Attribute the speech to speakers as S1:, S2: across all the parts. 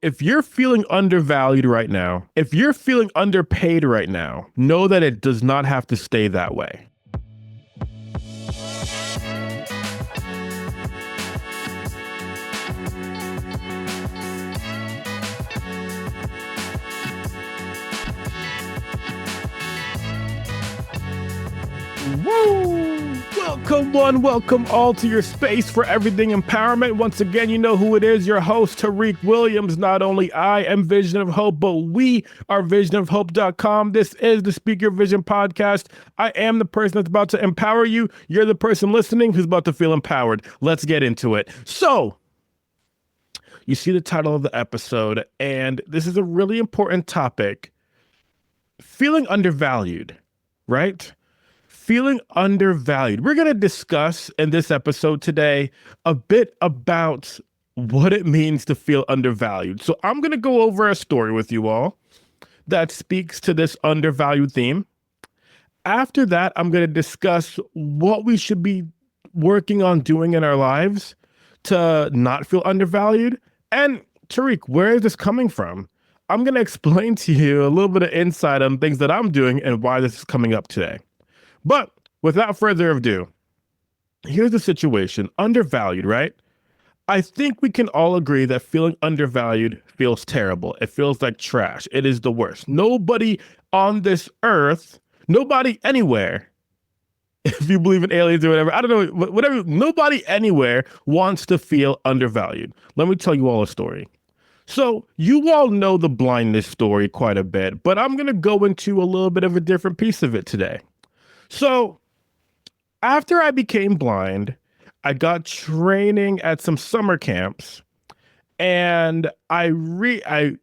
S1: If you're feeling undervalued right now, if you're feeling underpaid right now, know that it does not have to stay that way. Woo! Welcome one, welcome all to your space for everything empowerment. Once again, you know who it is, your host, Tariq Williams. Not only I am Vision of Hope, but we are visionofhope.com. This is the Speak Your Vision podcast. I am the person that's about to empower you. You're the person listening who's about to feel empowered. Let's get into it. So, you see the title of the episode, and this is a really important topic. Feeling undervalued, right? Feeling undervalued. We're going to discuss in this episode today a bit about what it means to feel undervalued. So I'm going to go over a story with you all that speaks to this undervalued theme. After that, I'm going to discuss what we should be working on doing in our lives to not feel undervalued. And Tariq, where is this coming from? I'm going to explain to you a little bit of insight on things that I'm doing and why this is coming up today. But without further ado, here's the situation. Undervalued, right? I think we can all agree that feeling undervalued feels terrible. It feels like trash. It is the worst. Nobody on this earth, nobody anywhere, if you believe in aliens or whatever, I don't know, whatever, nobody anywhere wants to feel undervalued. Let me tell you all a story. So you all know the blindness story quite a bit, but I'm going to go into a little bit of a different piece of it today. So after I became blind, I got training at some summer camps, and I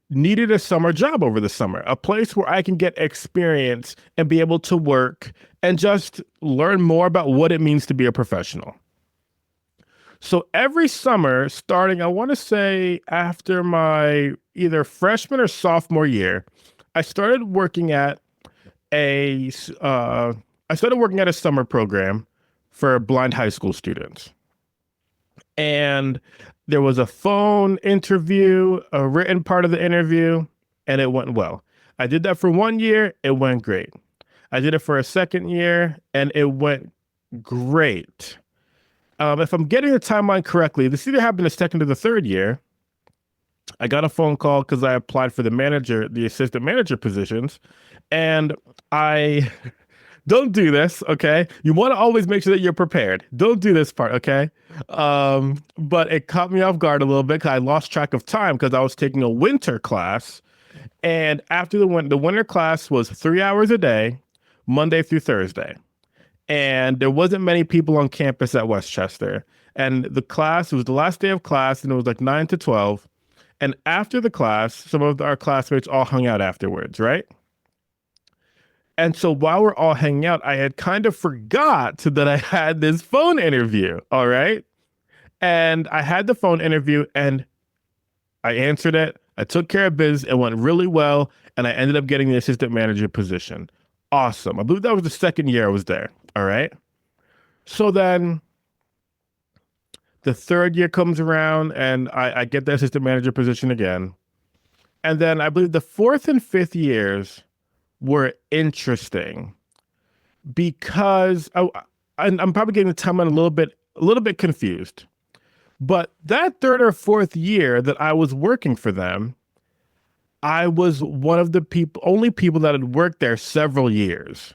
S1: needed a summer job over the summer, a place where I can get experience and be able to work and just learn more about what it means to be a professional. So every summer, starting, I want to say after my either freshman or sophomore year, I started working at a summer program for blind high school students. And there was a phone interview, a written part of the interview, and it went well. I did that for 1 year. It went great. I did it for a second year, and it went great. If I'm getting the timeline correctly, this either happened the second or the third year. I got a phone call because I applied for the assistant manager positions, and I... Don't do this, okay? You want to always make sure that you're prepared. Don't do this part, okay? But it caught me off guard a little bit because I lost track of time because I was taking a winter class. And after the winter class was 3 hours a day, Monday through Thursday. And there wasn't many people on campus at Westchester. And the class, it was the last day of class, and it was like 9 to 12. And after the class, some of our classmates all hung out afterwards, right? And so while we're all hanging out, I had kind of forgot that I had this phone interview. All right. And I had the phone interview and I answered it. I took care of business. It went really well. And I ended up getting the assistant manager position. Awesome. I believe that was the second year I was there. All right. So then the third year comes around and I get the assistant manager position again. And then I believe the fourth and fifth years were interesting because I'm probably getting the timeline a little bit confused. But that third or fourth year that I was working for them, I was one of the only people that had worked there several years.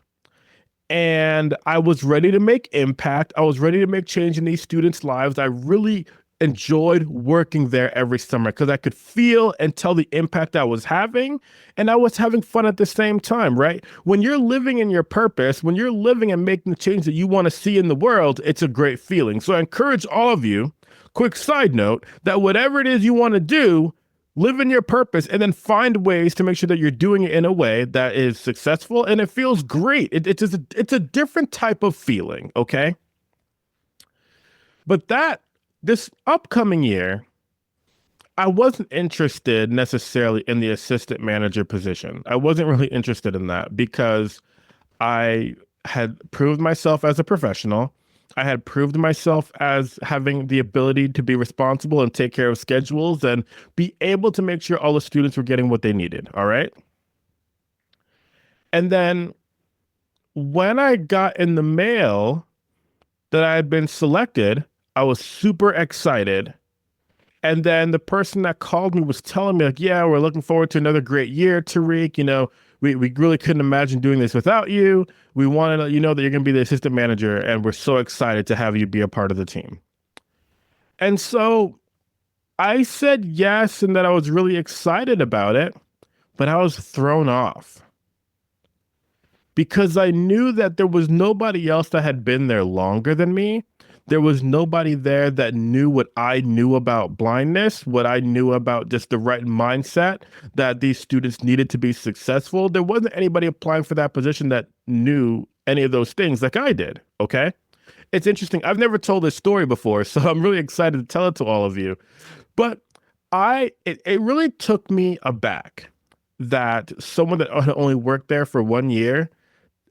S1: And I was ready to make impact. I was ready to make change in these students' lives. I really enjoyed working there every summer because I could feel and tell the impact I was having, and I was having fun at the same time, right? When you're living in your purpose, when you're living and making the change that you want to see in the world, it's a great feeling. So I encourage all of you, quick side note, that whatever it is you want to do, live in your purpose and then find ways to make sure that you're doing it in a way that is successful and it feels great. It's a different type of feeling, okay? But this upcoming year, I wasn't interested necessarily in the assistant manager position. I wasn't really interested in that because I had proved myself as a professional. I had proved myself as having the ability to be responsible and take care of schedules and be able to make sure all the students were getting what they needed. All right. And then when I got in the mail that I had been selected, I was super excited. And then the person that called me was telling me, like, yeah, we're looking forward to another great year, Tariq. We really couldn't imagine doing this without you. We want to let you know that you're going to be the assistant manager, and we're so excited to have you be a part of the team. And so I said yes, and that I was really excited about it, but I was thrown off because I knew that there was nobody else that had been there longer than me. There was nobody there that knew what I knew about blindness, what I knew about just the right mindset that these students needed to be successful. There wasn't anybody applying for that position that knew any of those things like I did. Okay. It's interesting. I've never told this story before, so I'm really excited to tell it to all of you. But it really took me aback that someone that had only worked there for 1 year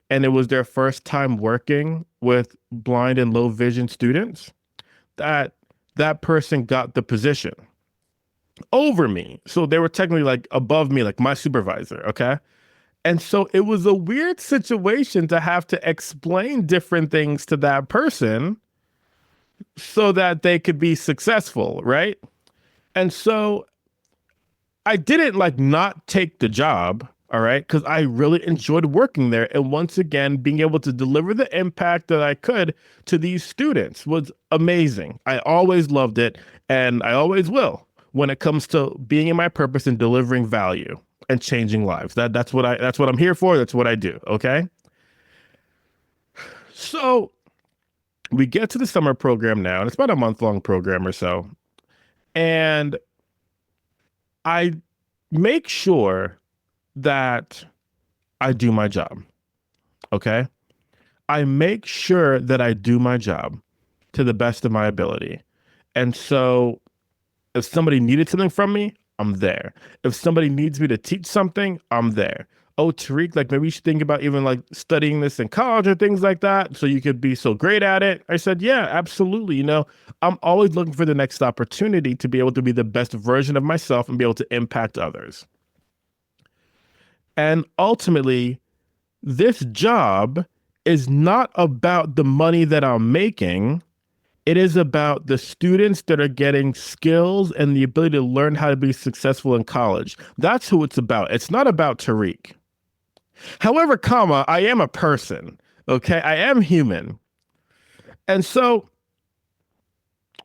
S1: and it was their first time working with blind and low vision students, that that person got the position over me. So they were technically like above me, like my supervisor. Okay. And so it was a weird situation to have to explain different things to that person so that they could be successful. Right. And so I didn't like not take the job, all right, because I really enjoyed working there. And once again, being able to deliver the impact that I could to these students was amazing. I always loved it, and I always will when it comes to being in my purpose and delivering value and changing lives. That's what I'm here for. That's what I do. Okay. So we get to the summer program now, and it's about a month-long program or so. And I make sure that I do my job. Okay. I make sure that I do my job to the best of my ability. And so if somebody needed something from me, I'm there. If somebody needs me to teach something, I'm there. Oh, Tariq, like maybe you should think about even like studying this in college or things like that so you could be so great at it. I said, yeah, absolutely. I'm always looking for the next opportunity to be able to be the best version of myself and be able to impact others. And ultimately, this job is not about the money that I'm making. It is about the students that are getting skills and the ability to learn how to be successful in college. That's who it's about. It's not about Tariq. However, I am a person. Okay. I am human. And so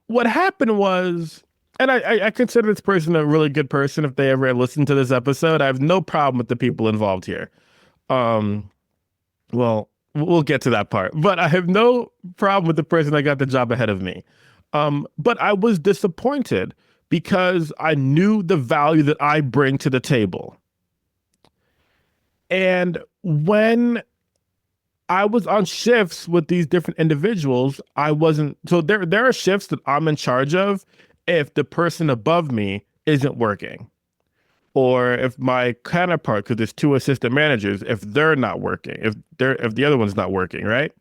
S1: what happened was, and I consider this person a really good person if they ever listen to this episode. I have no problem with the people involved here. Um, well, we'll get to that part, but I have no problem with the person that got the job ahead of me. But I was disappointed because I knew the value that I bring to the table. And when I was on shifts with these different individuals, I wasn't. So there are shifts that I'm in charge of if the person above me isn't working, or if my counterpart, because there's two assistant managers, if they're not working, if the other one's not working, right?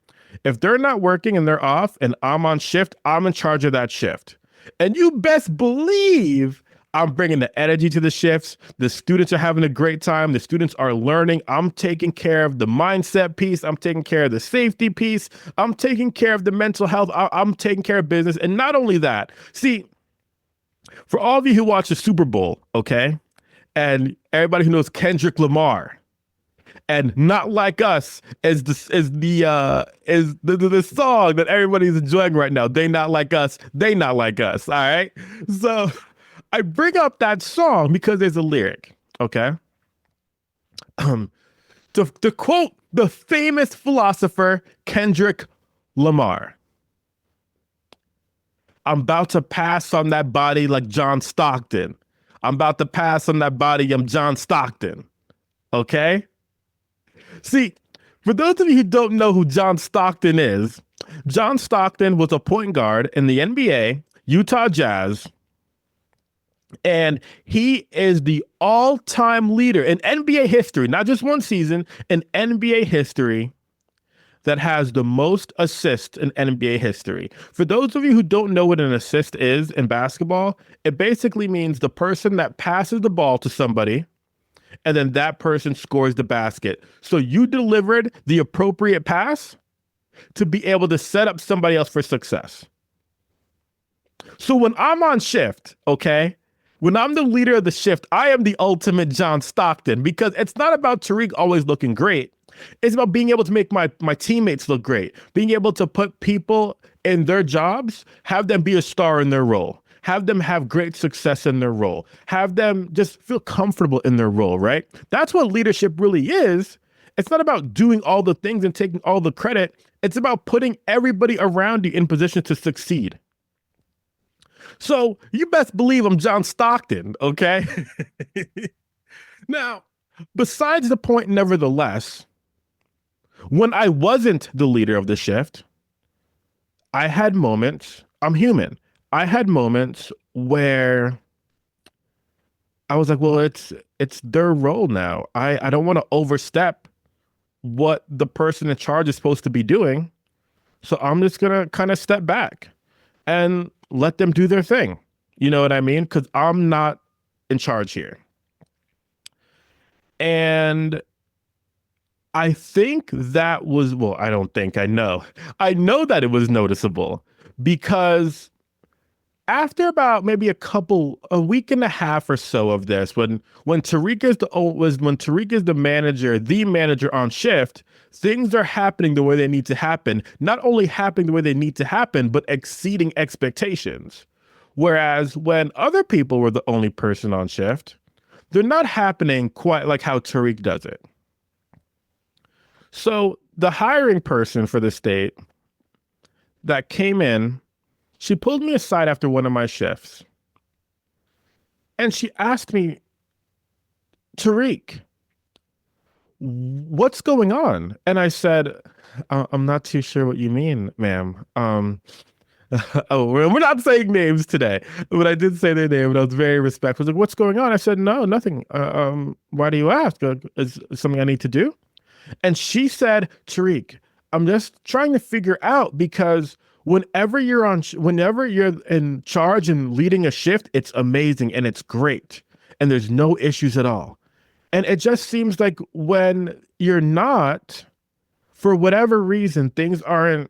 S1: If they're not working and they're off and I'm on shift, I'm in charge of that shift. And you best believe I'm bringing the energy to the shifts. The students are having a great time. The students are learning. I'm taking care of the mindset piece. I'm taking care of the safety piece. I'm taking care of the mental health. I'm taking care of business. And not only that, see, for all of you who watch the Super Bowl, okay, and everybody who knows Kendrick Lamar, and Not Like Us is the song that everybody's enjoying right now. They not like us. They not like us. All right. So I bring up that song because there's a lyric. Okay. To quote the famous philosopher Kendrick Lamar, I'm about to pass on that body like John Stockton. I'm about to pass on that body. I'm John Stockton. Okay. See, for those of you who don't know who John Stockton is, John Stockton was a point guard in the NBA, Utah Jazz, and he is the all-time leader in NBA history, not just one season, in NBA history that has the most assists in NBA history. For those of you who don't know what an assist is in basketball, it basically means the person that passes the ball to somebody and then that person scores the basket. So you delivered the appropriate pass to be able to set up somebody else for success. So when I'm on shift, okay, when I'm the leader of the shift, I am the ultimate John Stockton because it's not about Tariq always looking great. It's about being able to make my teammates look great, being able to put people in their jobs, have them be a star in their role, have them have great success in their role, have them just feel comfortable in their role, right? That's what leadership really is. It's not about doing all the things and taking all the credit. It's about putting everybody around you in position to succeed. So you best believe I'm John Stockton, okay? Now, besides the point, nevertheless, when I wasn't the leader of the shift, I had moments, I'm human. I had moments where I was like, well, it's their role now. I don't want to overstep what the person in charge is supposed to be doing. So I'm just gonna kind of step back and let them do their thing. You know what I mean? Because I'm not in charge here. And I think that was, well, I don't think I know. I know that it was noticeable because after about maybe a week and a half or so of this, when Tariq is the manager on shift, things are happening the way they need to happen. Not only happening the way they need to happen, but exceeding expectations. Whereas when other people were the only person on shift, they're not happening quite like how Tariq does it. So the hiring person for the state that came in, she pulled me aside after one of my shifts and she asked me, Tariq, what's going on? And I said, I'm not too sure what you mean, ma'am. Oh, we're not saying names today, but I did say their name and I was very respectful. I was like, what's going on? I said, no, nothing. Why do you ask? Is something I need to do? And she said, Tariq, I'm just trying to figure out because whenever you're in charge and leading a shift, it's amazing and it's great. And there's no issues at all. And it just seems like when you're not, for whatever reason, things aren't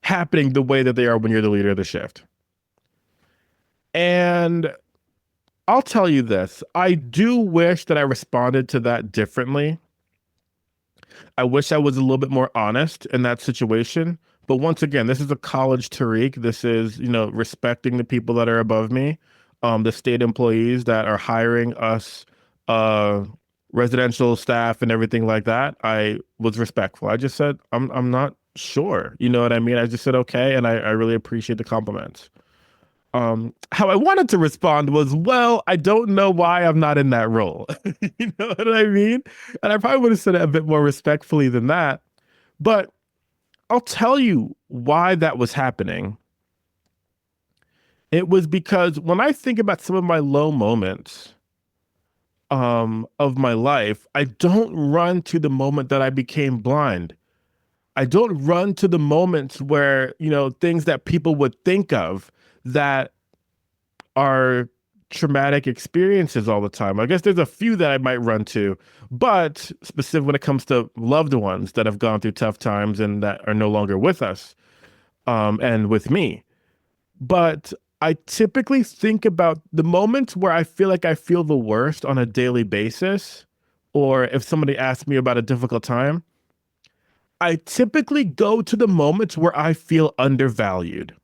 S1: happening the way that they are when you're the leader of the shift. And I'll tell you this, I do wish that I responded to that differently. I wish I was a little bit more honest in that situation. But once again, this is a college Tariq. This is, respecting the people that are above me, the state employees that are hiring us, residential staff and everything like that. I was respectful. I just said, I'm not sure. You know what I mean? I just said, okay. And I really appreciate the compliments. How I wanted to respond was, well, I don't know why I'm not in that role. You know what I mean? And I probably would have said it a bit more respectfully than that. But I'll tell you why that was happening. It was because when I think about some of my low moments of my life, I don't run to the moment that I became blind. I don't run to the moments where, things that people would think of that are traumatic experiences all the time. I guess there's a few that I might run to, but specifically when it comes to loved ones that have gone through tough times and that are no longer with us, and with me. But I typically think about the moments where I feel like I feel the worst on a daily basis, or if somebody asks me about a difficult time, I typically go to the moments where I feel undervalued.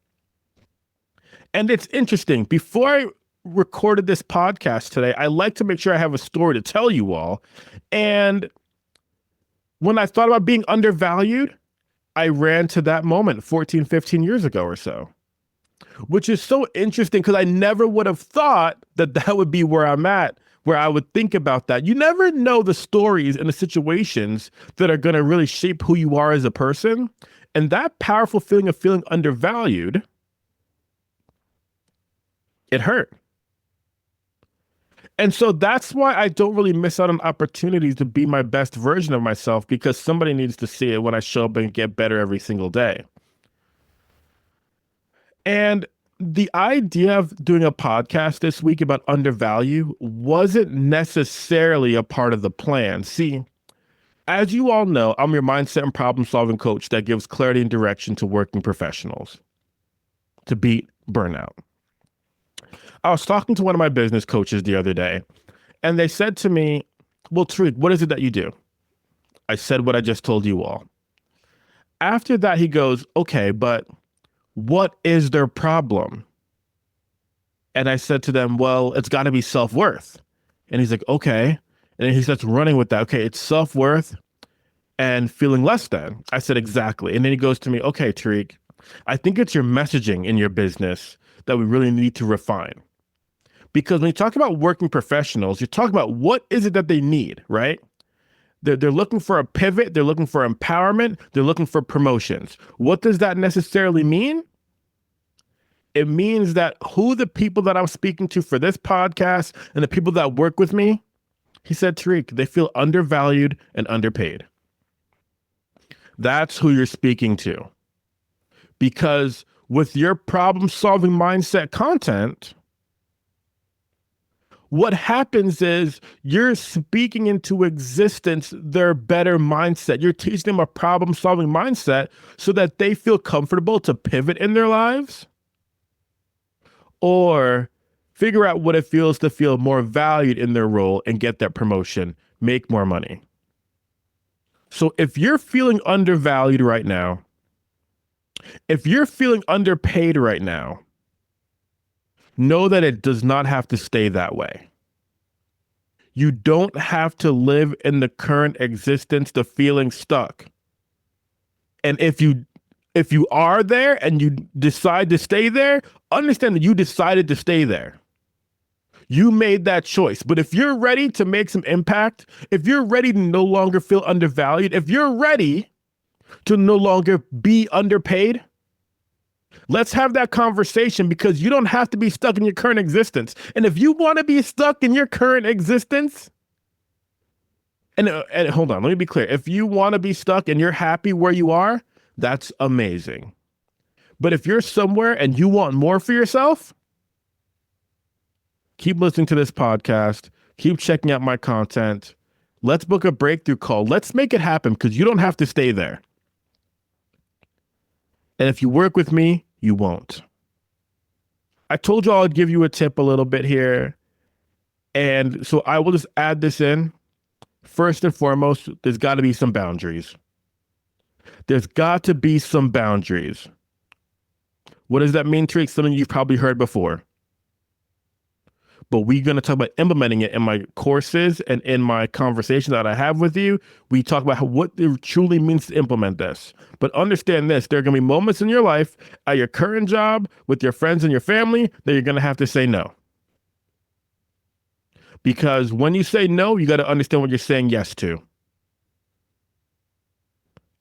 S1: And it's interesting. Before I recorded this podcast today, I like to make sure I have a story to tell you all. And when I thought about being undervalued, I ran to that moment 14, 15 years ago or so, which is so interesting because I never would have thought that that would be where I'm at, where I would think about that. You never know the stories and the situations that are going to really shape who you are as a person. And that powerful feeling of feeling undervalued, it hurt. And so that's why I don't really miss out on opportunities to be my best version of myself, because somebody needs to see it when I show up and get better every single day. And the idea of doing a podcast this week about undervalue wasn't necessarily a part of the plan. See, as you all know, I'm your mindset and problem solving coach that gives clarity and direction to working professionals to beat burnout. I was talking to one of my business coaches the other day, and they said to me, well, Tariq, what is it that you do? I said what I just told you all. After that, he goes, okay, but what is their problem? And I said to them, well, it's got to be self-worth. And he's like, okay. And then he starts running with that. Okay, it's self-worth and feeling less than. I said, exactly. And then he goes to me, okay, Tariq, I think it's your messaging in your business that we really need to refine. Because when you talk about working professionals, you talk about what is it that they need, right? They're looking for a pivot. They're looking for empowerment. They're looking for promotions. What does that necessarily mean? It means that who the people that I'm speaking to for this podcast and the people that work with me, he said, Tariq, they feel undervalued and underpaid. That's who you're speaking to. Because with your problem-solving mindset content, what happens is you're speaking into existence their better mindset. You're teaching them a problem-solving mindset so that they feel comfortable to pivot in their lives or figure out what it feels to feel more valued in their role and get that promotion, make more money. So if you're feeling undervalued right now, if you're feeling underpaid right now, know that it does not have to stay that way. You don't have to live in the current existence to feeling stuck. And if you are there and you decide to stay there, understand that you decided to stay there. You made that choice. But if you're ready to make some impact, if you're ready to no longer feel undervalued, if you're ready to no longer be underpaid, let's have that conversation, because you don't have to be stuck in your current existence. And if you want to be stuck in your current existence, and hold on, let me be clear. If you want to be stuck and you're happy where you are, that's amazing. But if you're somewhere and you want more for yourself, keep listening to this podcast. Keep checking out my content. Let's book a breakthrough call. Let's make it happen, because you don't have to stay there. And if you work with me, you won't. I told you I'd give you a tip a little bit here. And so I will just add this in. First and foremost, there's got to be some boundaries. There's got to be some boundaries. What does that mean, Tariq? Something you've probably heard before. But we're going to talk about implementing it in my courses and in my conversation that I have with you. We talk about what it truly means to implement this. But understand this, there are going to be moments in your life at your current job with your friends and your family that you're going to have to say no. Because when you say no, you got to understand what you're saying yes to.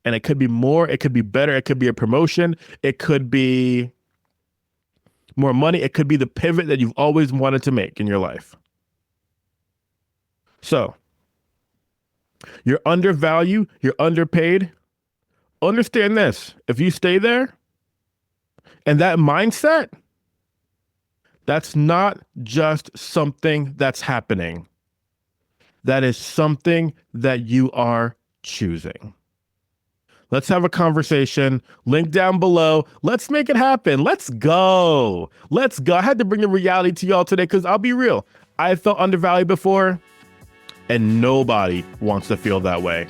S1: And it could be more, it could be better, it could be a promotion, it could be more money, it could be the pivot that you've always wanted to make in your life. So, you're undervalued, you're underpaid. Understand this, if you stay there, and that mindset, that's not just something that's happening. That is something that you are choosing. Let's have a conversation. Link down below. Let's make it happen. Let's go. Let's go. I had to bring the reality to y'all today, because I'll be real. I felt undervalued before, and nobody wants to feel that way.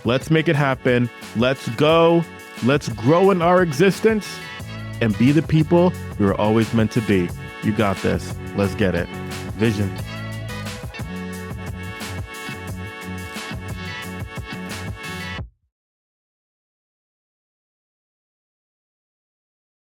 S1: Let's make it happen. Let's go. Let's grow in our existence and be the people we were always meant to be. You got this. Let's get it. Vision.